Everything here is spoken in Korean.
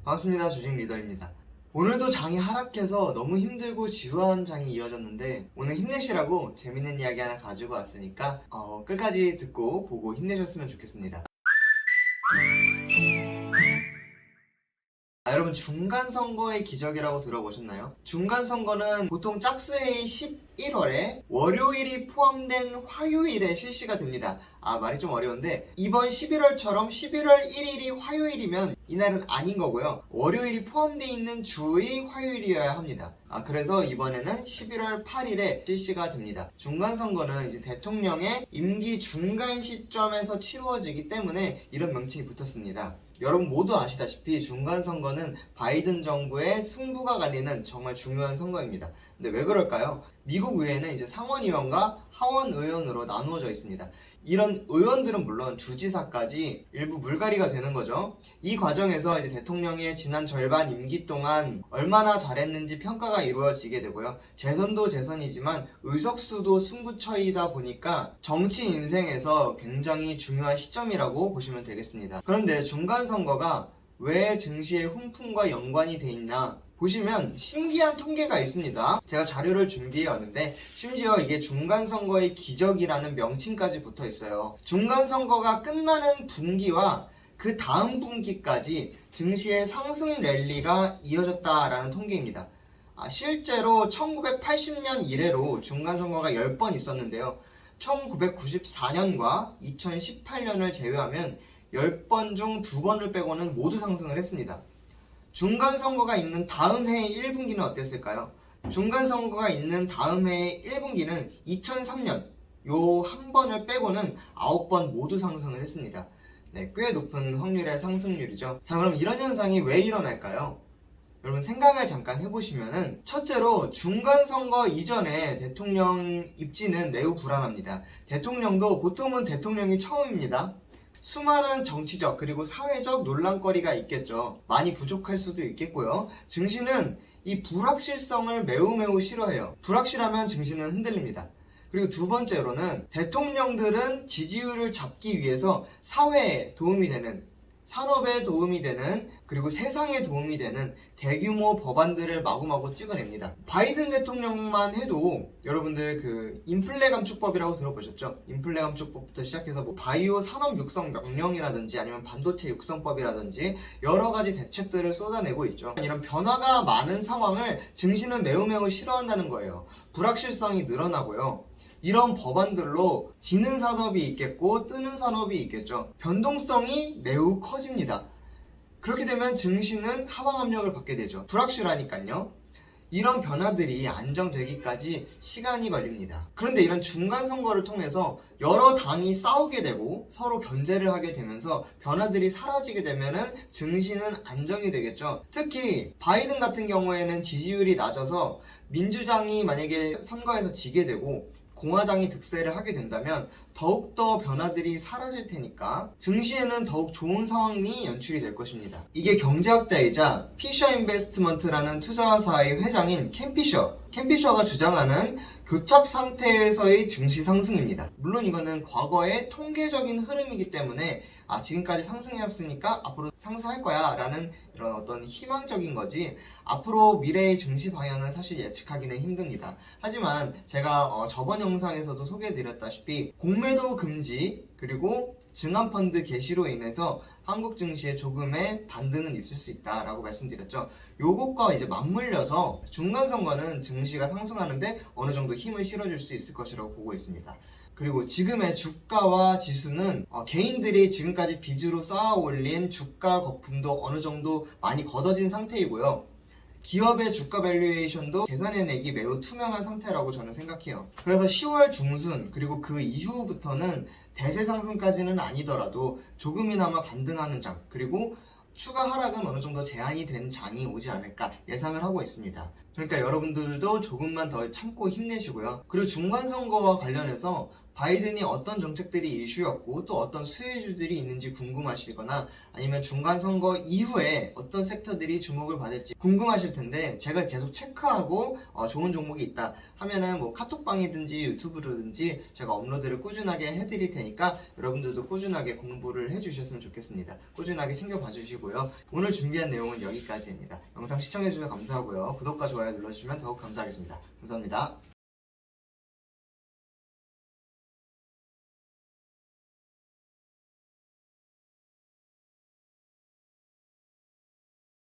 반갑습니다. 주식 리더입니다. 오늘도 장이 하락해서 너무 힘들고 지루한 장이 이어졌는데 오늘 힘내시라고 재밌는 이야기 하나 가지고 왔으니까 끝까지 듣고 보고 힘내셨으면 좋겠습니다. 여러분, 중간선거의 기적이라고 들어보셨나요? 중간선거는 보통 짝수의 11월에 월요일이 포함된 화요일에 실시가 됩니다. 말이 좀 어려운데 이번 11월처럼 11월 1일이 화요일이면 이날은 아닌 거고요. 월요일이 포함되어 있는 주의 화요일이어야 합니다. 그래서 이번에는 11월 8일에 실시가 됩니다. 중간선거는 이제 대통령의 임기 중간 시점에서 치루어지기 때문에 이런 명칭이 붙었습니다. 여러분 모두 아시다시피 중간선거는 바이든 정부의 승부가 갈리는 정말 중요한 선거입니다. 근데 왜 그럴까요? 미국 의회는 이제 상원의원과 하원의원으로 나누어져 있습니다. 이런 의원들은 물론 주지사까지 일부 물갈이가 되는 거죠. 이 과정에서 이제 대통령의 지난 절반 임기 동안 얼마나 잘했는지 평가가 이루어지게 되고요. 재선도 재선이지만 의석수도 승부처이다 보니까 정치 인생에서 굉장히 중요한 시점이라고 보시면 되겠습니다. 그런데 중간선거가 왜 증시의 훈풍과 연관이 돼 있나 보시면 신기한 통계가 있습니다. 제가 자료를 준비해 왔는데 심지어 이게 중간선거의 기적이라는 명칭까지 붙어 있어요. 중간선거가 끝나는 분기와 그 다음 분기까지 증시의 상승 랠리가 이어졌다라는 통계입니다. 실제로 1980년 이래로 중간선거가 10번 있었는데요. 1994년과 2018년을 제외하면 10번 중 2번을 빼고는 모두 상승을 했습니다. 중간선거가 있는 다음 해의 1분기는 어땠을까요? 중간선거가 있는 다음 해의 1분기는 2003년 요 한 번을 빼고는 9번 모두 상승을 했습니다. 네, 꽤 높은 확률의 상승률이죠. 자, 그럼 이런 현상이 왜 일어날까요? 여러분 생각을 잠깐 해보시면은 첫째로 중간선거 이전에 대통령 입지는 매우 불안합니다. 대통령도 보통은 대통령이 처음입니다. 수많은 정치적 그리고 사회적 논란거리가 있겠죠. 많이 부족할 수도 있겠고요. 증시는 이 불확실성을 매우 싫어해요. 불확실하면 증시는 흔들립니다. 그리고 두 번째로는 대통령들은 지지율을 잡기 위해서 사회에 도움이 되는, 산업에 도움이 되는, 그리고 세상에 도움이 되는 대규모 법안들을 마구마구 찍어냅니다. 바이든 대통령만 해도 여러분들 그 인플레 감축법이라고 들어보셨죠? 인플레 감축법부터 시작해서 뭐 바이오 산업 육성 명령이라든지 아니면 반도체 육성법이라든지 여러 가지 대책들을 쏟아내고 있죠. 이런 변화가 많은 상황을 증시는 매우 싫어한다는 거예요. 불확실성이 늘어나고요. 이런 법안들로 지는 산업이 있겠고 뜨는 산업이 있겠죠. 변동성이 매우 커집니다. 그렇게 되면 증시는 하방 압력을 받게 되죠. 불확실하니까요. 이런 변화들이 안정되기까지 시간이 걸립니다. 그런데 이런 중간선거를 통해서 여러 당이 싸우게 되고 서로 견제를 하게 되면서 변화들이 사라지게 되면은 증시는 안정이 되겠죠. 특히 바이든 같은 경우에는 지지율이 낮아서 민주당이 만약에 선거에서 지게 되고 공화당이 득세를 하게 된다면 더욱더 변화들이 사라질 테니까 증시에는 더욱 좋은 상황이 연출이 될 것입니다. 이게 경제학자이자 피셔 인베스트먼트라는 투자사의 회장인 켄 피셔가 주장하는 교착 상태에서의 증시 상승입니다. 물론 이거는 과거의 통계적인 흐름이기 때문에 지금까지 상승이었으니까 앞으로 상승할 거야 라는 이런 어떤 희망적인 거지 앞으로 미래의 증시 방향은 사실 예측하기는 힘듭니다. 하지만 제가 저번 영상에서도 소개해드렸다시피 공매도 금지 그리고 증환펀드 개시로 인해서 한국 증시에 조금의 반등은 있을 수 있다라고 말씀드렸죠. 요것과 이제 맞물려서 중간선거는 증시가 상승하는데 어느 정도 힘을 실어줄 수 있을 것이라고 보고 있습니다. 그리고 지금의 주가와 지수는 개인들이 지금까지 빚으로 쌓아 올린 주가 거품도 어느 정도 많이 걷어진 상태이고요. 기업의 주가 밸류에이션도 계산해내기 매우 투명한 상태라고 저는 생각해요. 그래서 10월 중순 그리고 그 이후부터는 대세 상승까지는 아니더라도 조금이나마 반등하는 장 그리고 추가 하락은 어느 정도 제한이 된 장이 오지 않을까 예상을 하고 있습니다. 그러니까 여러분들도 조금만 더 참고 힘내시고요. 그리고 중간선거와 관련해서 바이든이 어떤 정책들이 이슈였고 또 어떤 수혜주들이 있는지 궁금하시거나 아니면 중간선거 이후에 어떤 섹터들이 주목을 받을지 궁금하실 텐데 제가 계속 체크하고 좋은 종목이 있다 하면은 뭐 카톡방이든지 유튜브로든지 제가 업로드를 꾸준하게 해드릴 테니까 여러분들도 꾸준하게 공부를 해주셨으면 좋겠습니다. 꾸준하게 챙겨봐 주시고요. 오늘 준비한 내용은 여기까지입니다. 영상 시청해주셔서 감사하고요. 구독과 좋아요 눌러주시면 더욱 감사하겠습니다. 감사합니다.